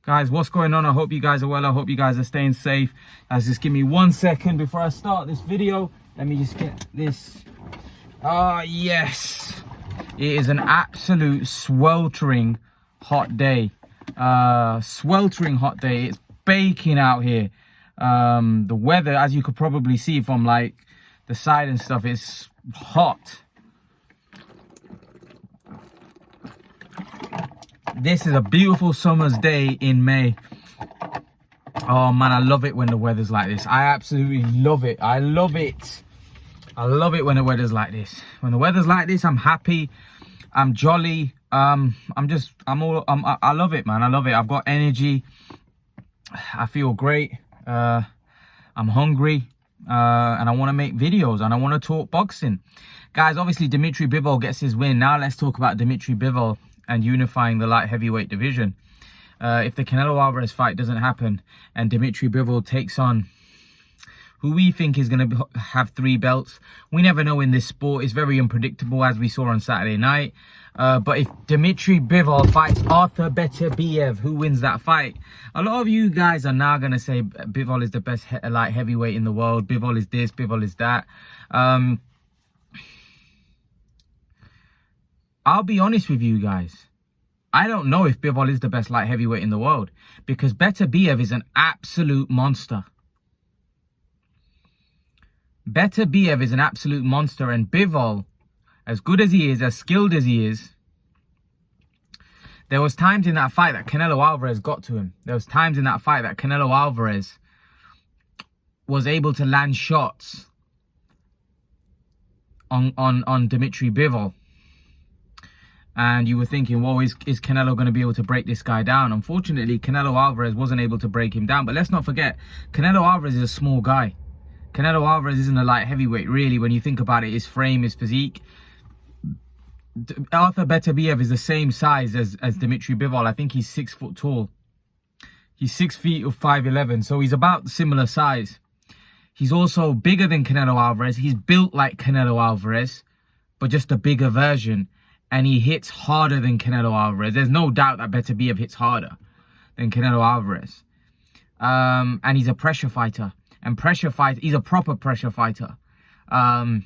Guys, what's going on? I hope you guys are well. I hope you guys are staying safe. Guys, just give me 1 second before I start this video. Let me just get this. Yes. It is an absolute sweltering hot day. Sweltering hot day. It's baking out here. The weather, as you could probably see from like the side and stuff, is hot. This is a beautiful summer's day in May. Oh man, I love it when the weather's like this. I absolutely love it. I love it. I love it when the weather's like this. When the weather's like this, I'm happy. I'm jolly. I love it, man. I love it. I've got energy. I feel great. I'm hungry. And I want to make videos and I want to talk boxing. Guys, obviously Dmitry Bivol gets his win. Now let's talk about Dmitry Bivol and unifying the light heavyweight division. If the Canelo Alvarez fight doesn't happen and Dmitry Bivol takes on who we think is going to have 3 belts, we never know in this sport. It's very unpredictable, as we saw on Saturday night. But if Dmitry Bivol fights Artur Beterbiev, who wins that fight? A lot of you guys are now going to say Bivol is the best light heavyweight in the world. Bivol is this, Bivol is that. I'll be honest with you guys. I don't know if Bivol is the best light heavyweight in the world, because Beterbiev is an absolute monster. Beterbiev is an absolute monster, and Bivol, as good as he is, as skilled as he is, there was times in that fight that Canelo Alvarez got to him. There was times in that fight that Canelo Alvarez was able to land shots on Dmitry Bivol. And you were thinking, well, is Canelo going to be able to break this guy down? Unfortunately, Canelo Alvarez wasn't able to break him down. But let's not forget, Canelo Alvarez is a small guy. Canelo Alvarez isn't a light heavyweight, really, when you think about it. His frame, his physique. Artur Beterbiev is the same size as Dmitry Bivol. I think he's 6 foot tall. He's 6 feet or 5'11", so he's about similar size. He's also bigger than Canelo Alvarez. He's built like Canelo Alvarez, but just a bigger version. And he hits harder than Canelo Alvarez. There's no doubt that Beterbiev hits harder than Canelo Alvarez. And he's a pressure fighter. And he's a proper pressure fighter. And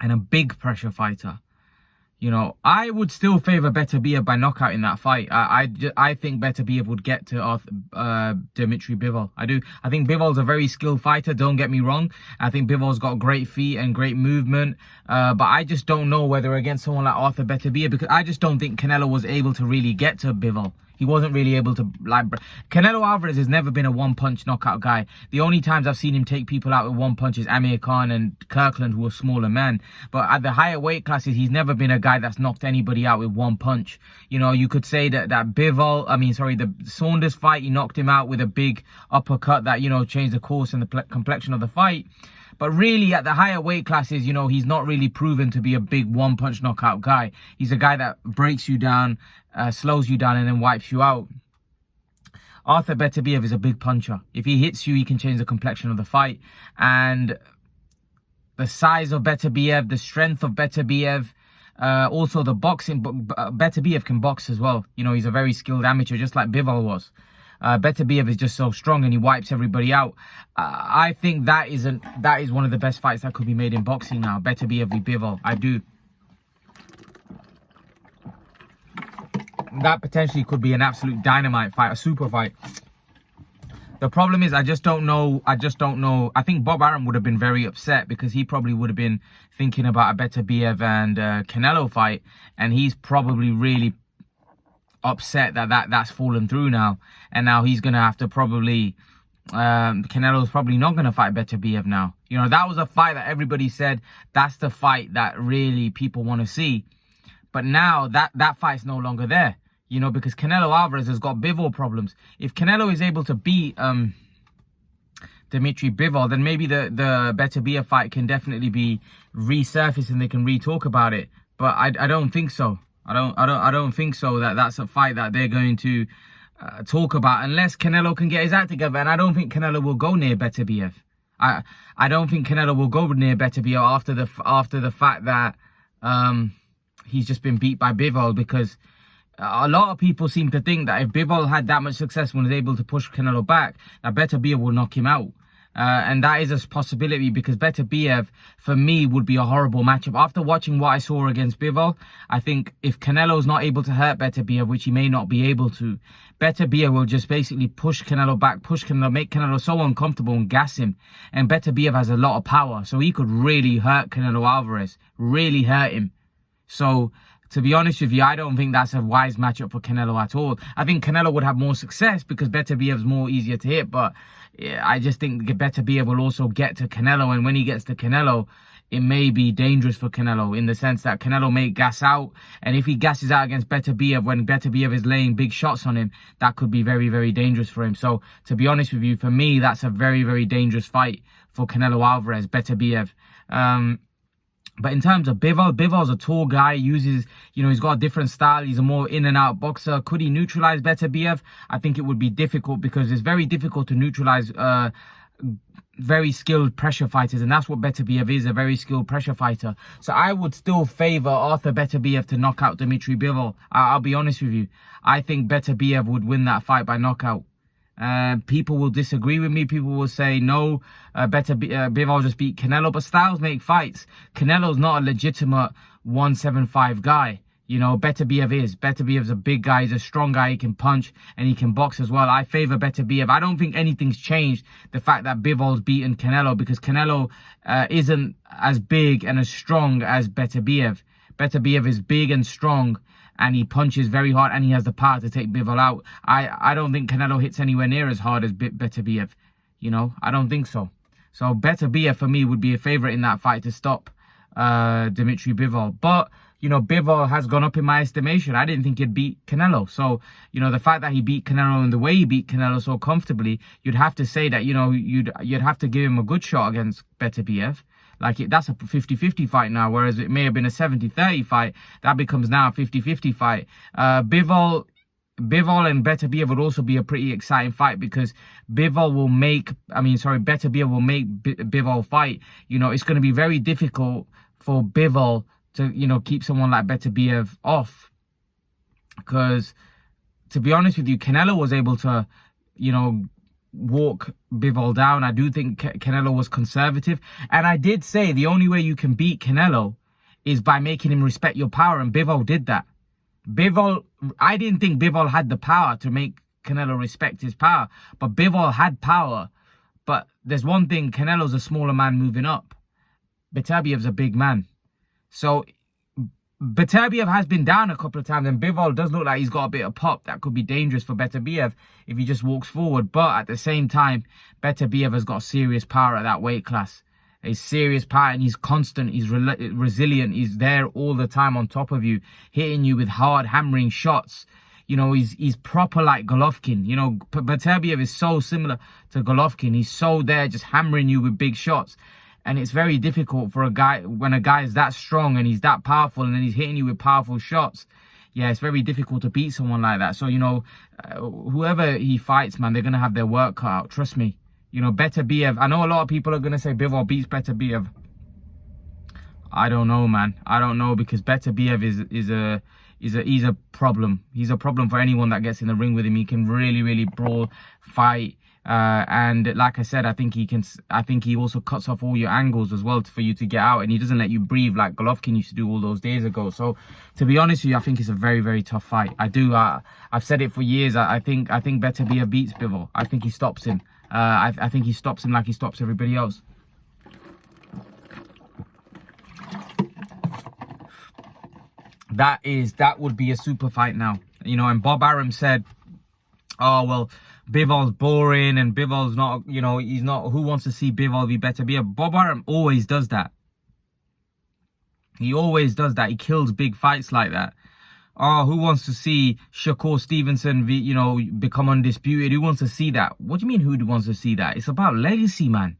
a big pressure fighter. You know, I would still favour Beterbiev by knockout in that fight. I think Beterbiev would get to Dmitry Bivol. I do. I think Bivol's a very skilled fighter, don't get me wrong. I think Bivol's got great feet and great movement. But I just don't know whether against someone like Artur Beterbiev, because I just don't think Canelo was able to really get to Bivol. He wasn't really able to, like, Canelo Alvarez has never been a one-punch knockout guy. The only times I've seen him take people out with one punch is Amir Khan and Kirkland, who are smaller men. But at the higher weight classes, he's never been a guy that's knocked anybody out with one punch. You know, you could say that the Saunders fight, he knocked him out with a big uppercut that, you know, changed the course and the complexion of the fight. But really, at the higher weight classes, you know, he's not really proven to be a big one-punch knockout guy. He's a guy that breaks you down, slows you down, and then wipes you out. Artur Beterbiev is a big puncher. If he hits you, he can change the complexion of the fight. And the size of Beterbiev, the strength of Beterbiev, also the boxing. Beterbiev can box as well. You know, he's a very skilled amateur, just like Bivol was. Beterbiev is just so strong and he wipes everybody out. I think that is one of the best fights that could be made in boxing now. Beterbiev v Bivol. I do. That potentially could be an absolute dynamite fight, a super fight. The problem is I just don't know. I think Bob Arum would have been very upset, because he probably would have been thinking about a Beterbiev and Canelo fight, and he's probably really upset that's fallen through now, and now he's gonna have to probably Canelo's probably not gonna fight Beterbiev now. You know, that was a fight that everybody said that's the fight that really people want to see, but now that fight's no longer there, you know, because Canelo Alvarez has got Bivol problems. If Canelo is able to beat Dmitry Bivol, then maybe the Beterbiev fight can definitely be resurfaced and they can re-talk about it, but I don't think so. I don't think so that's a fight that they're going to talk about unless Canelo can get his act together. And I don't think Canelo will go near Beterbiev. I don't think Canelo will go near Beterbiev after the fact that he's just been beat by Bivol, because A lot of people seem to think that if Bivol had that much success when he was able to push Canelo back, that Beterbiev will knock him out. And that is a possibility, because Beterbiev, for me, would be a horrible matchup. After watching what I saw against Bivol, I think if Canelo's not able to hurt Beterbiev, which he may not be able to, Beterbiev will just basically push Canelo back, push Canelo, make Canelo so uncomfortable and gas him. And Beterbiev has a lot of power, so he could really hurt Canelo Alvarez, really hurt him. So, to be honest with you, I don't think that's a wise matchup for Canelo at all. I think Canelo would have more success because Beterbiev's more easier to hit, but I just think Beterbiev will also get to Canelo, and when he gets to Canelo, it may be dangerous for Canelo in the sense that Canelo may gas out, and if he gasses out against Beterbiev when Beterbiev is laying big shots on him, that could be very, very dangerous for him. So, to be honest with you, for me, that's a very, very dangerous fight for Canelo Alvarez, Beterbiev. But in terms of Bivol, Bivol's a tall guy, uses, he's got a different style. He's a more in and out boxer. Could he neutralize Beterbiev? I think it would be difficult, because it's very difficult to neutralize very skilled pressure fighters. And that's what Beterbiev is, a very skilled pressure fighter. So I would still favor Artur Beterbiev to knock out Dmitry Bivol. I'll be honest with you. I think Beterbiev would win that fight by knockout. People will disagree with me. People will say no, Bivol just beat Canelo, but styles make fights. Canelo's not a legitimate 175 guy. Beterbiev is. Beterbiev's a big guy. He's a strong guy. He can punch and he can box as well. I favor Beterbiev. I don't think anything's changed the fact that Bivol's beaten Canelo, because Canelo isn't as big and as strong as Beterbiev. Beterbiev is big and strong, and he punches very hard, and he has the power to take Bivol out. I don't think Canelo hits anywhere near as hard as Beterbiev. I don't think so. So Beterbiev, for me, would be a favorite in that fight to stop Dmitry Bivol. But, Bivol has gone up in my estimation. I didn't think he'd beat Canelo. So, the fact that he beat Canelo and the way he beat Canelo so comfortably, you'd have to say that, you'd have to give him a good shot against Beterbiev. That's a 50-50 fight now, whereas it may have been a 70-30 fight. That becomes now a 50-50 fight. Bivol and Beterbiev would also be a pretty exciting fight, because Beterbiev will make Bivol fight. It's going to be very difficult for Bivol to, keep someone like Beterbiev off. Because, to be honest with you, Canelo was able to, walk Bivol down. I do think Canelo was conservative. And I did say the only way you can beat Canelo is by making him respect your power. And Bivol did that. I didn't think Bivol had the power to make Canelo respect his power. But Bivol had power. But there's one thing, Canelo's a smaller man moving up. Beterbiev's a big man. So Beterbiev has been down a couple of times, and Bivol does look like he's got a bit of pop that could be dangerous for Beterbiev if he just walks forward. But at the same time, Beterbiev has got serious power at that weight class. A serious power, and he's constant, he's resilient, he's there all the time on top of you, hitting you with hard, hammering shots. He's proper like Golovkin. Beterbiev is so similar to Golovkin. He's so there, just hammering you with big shots. And it's very difficult for a guy, when a guy is that strong and he's that powerful and then he's hitting you with powerful shots. Yeah, it's very difficult to beat someone like that. So, whoever he fights, man, they're going to have their work cut out. Trust me. Beterbiev, I know a lot of people are going to say Bivol beats Beterbiev. I don't know, man. I don't know, because Beterbiev he's a problem. He's a problem for anyone that gets in the ring with him. He can really, really brawl, fight. And like I said, I think he also cuts off all your angles as well for you to get out, and he doesn't let you breathe like Golovkin used to do all those days ago. So, to be honest with you, I think it's a very, very tough fight. I do. I've said it for years. I think Beterbiev beats Bivol. I think he stops him. I think he stops him like he stops everybody else. That would be a super fight now. And Bob Arum said, oh, well, Bivol's boring and Bivol's not, he's not, who wants to see Bivol be Beterbiev? Bob Arum always does that. He always does that. He kills big fights like that. Oh, who wants to see Shakur Stevenson, become undisputed? Who wants to see that? What do you mean who wants to see that? It's about legacy, man.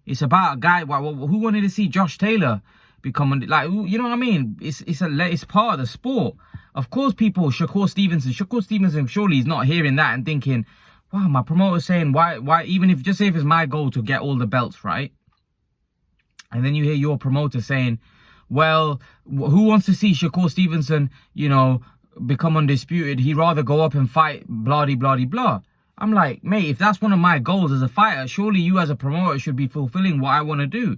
It's about a guy, who wanted to see Josh Taylor become, you know what I mean? It's part of the sport. Of course, Shakur Stevenson, surely he's not hearing that and thinking, wow, my promoter's saying, why, even if, just say if it's my goal to get all the belts, right? And then you hear your promoter saying, well, who wants to see Shakur Stevenson, become undisputed. He'd rather go up and fight blah de blah de blah. I'm like, mate, if that's one of my goals as a fighter, surely you as a promoter should be fulfilling what I want to do.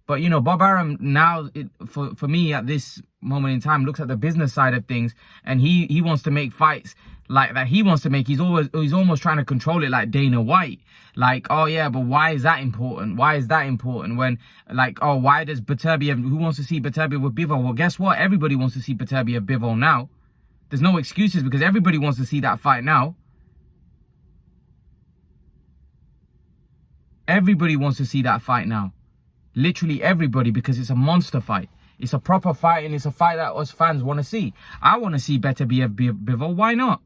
But, you know, Bob Arum now, for me at this moment in time, looks at the business side of things, and he wants to make fights like that he wants to make. He's almost trying to control it like Dana White. Like, oh yeah, but why is that important? Why is that important? When, like, oh, why does Beterbiev, who wants to see Beterbiev with Bivol? Well, guess what? Everybody wants to see Beterbiev Bivol now. There's no excuses because everybody wants to see that fight now. Everybody wants to see that fight now. Literally everybody, because it's a monster fight. It's a proper fight, and it's a fight that us fans want to see. I want to see Beterbiev Bivol. Why not?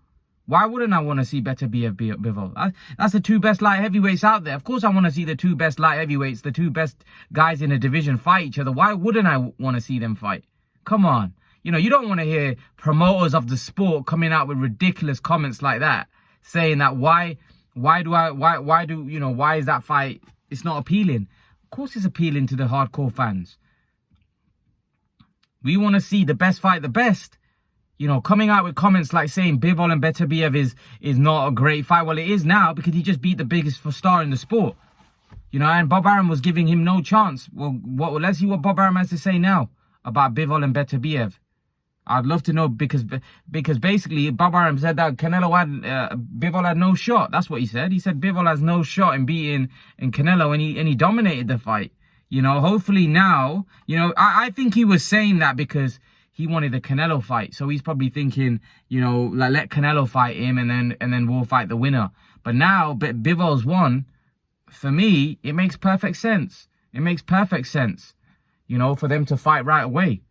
Why wouldn't I want to see Beterbiev Bivol? That's the two best light heavyweights out there. Of course I want to see the two best light heavyweights, the two best guys in a division fight each other. Why wouldn't I want to see them fight? Come on. You know, you don't want to hear promoters of the sport coming out with ridiculous comments like that, saying that why is that fight, it's not appealing. Of course it's appealing to the hardcore fans. We want to see the best fight the best. You know, coming out with comments like saying Bivol and Beterbiev is not a great fight. Well, it is now because he just beat the biggest star in the sport. You know, and Bob Arum was giving him no chance. Well, let's see what Bob Arum has to say now about Bivol and Beterbiev. I'd love to know, because basically Bob Arum said that Bivol had no shot. That's what he said. He said Bivol has no shot in beating Canelo, and he dominated the fight. You know, hopefully now, you know, I think he was saying that because he wanted the Canelo fight. So he's probably thinking, you know, like, let Canelo fight him and then we'll fight the winner. But now Bivol's won. For me, it makes perfect sense. It makes perfect sense, you know, for them to fight right away.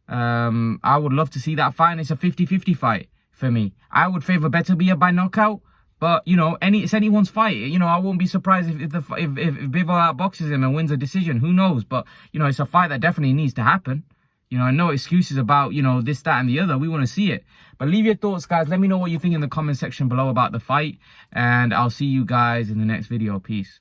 I would love to see that fight. It's a 50-50 fight for me. I would favor Beterbiev by knockout, but you know, it's anyone's fight. You know, I won't be surprised if Bivol outboxes him and wins a decision. Who knows? But you know, it's a fight that definitely needs to happen. You know, and no excuses about, you know, this, that, and the other. We want to see it. But leave your thoughts, guys. Let me know what you think in the comment section below about the fight, and I'll see you guys in the next video. Peace.